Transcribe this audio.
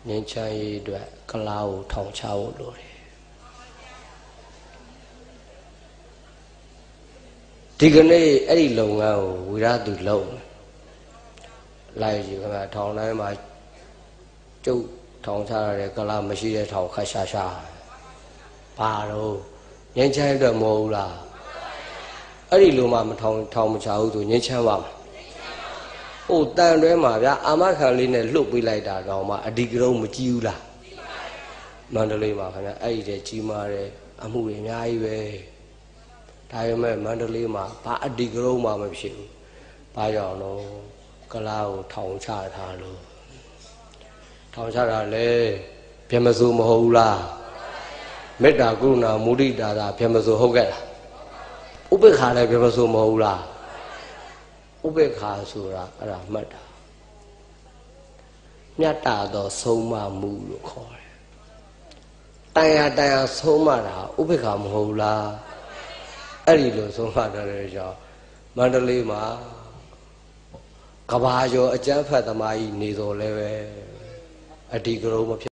ငင်းချမ်းရေးအတွက်ကလားကိုထောင်ချဖို့လိုတယ်ဒီကနေ့အဲ့ဒီလုပ်ငန်းကိုဝိရသူလုပ်လိုက်ကြည့်ခင်ဗျာထောင်တိုင်းမှာကျုပ်ထောင်ချရတဲ့ကလားမရှိတဲ့ထောင်ခတ်ရှာရှာဘာတော့ငင်းချမ်းအတွက်မဟုတ်ဘူးလားအဲ့ဒီလိုမှမထောင်မချဘူးဆိုငင်းချမ်းပါမှာဟိုတန်တွဲမှာဗျာအာမခံလေးနဲ့လှုပ်ပေးလိုက်တာတော့မှအဒီကရုံးမကြည့်ဘူးလားမန္တလေးမှာခင်ဗျအဲ့ဒီတဲ့ကြီးမားတဲ့အမှုတွေအများကြီးပဲဒါပေမဲ့မန္တလေးမှာဘာအဒီကရုံးမှမဖြစ်ဘူးဘာကြောင့်လဲကလားကိုထောင်ချထားလို့ထောင်ချတာလေဗြဟ္မစိုးမဟုတ်ဘူးလားမေတ္တာကရုဏာမုဒိတာသာဗြဟ္မစိုးဟုတ်ကဲ့လားဥပေက္ခာလည်းဗြဟ္မစိုးမဟုတ်ဘူးလားဥပေက္ခာဆိုတာအဲ့ဒါမှတ်တာမြတ်တာတော့ဆုံးမမှုလို့ခေါ်တယ်တန်ရာဆုံးမတာဥပေက္ခာမဟုတ်လားအဲ့ဒီလိုဆုံးမတဲ့ကြောင့်မန္တလေးမှာကဘာကျော်အကျန်းဖတ်သမားကြီးနေတော်လဲပဲအဒီကရုံးမဖြစ်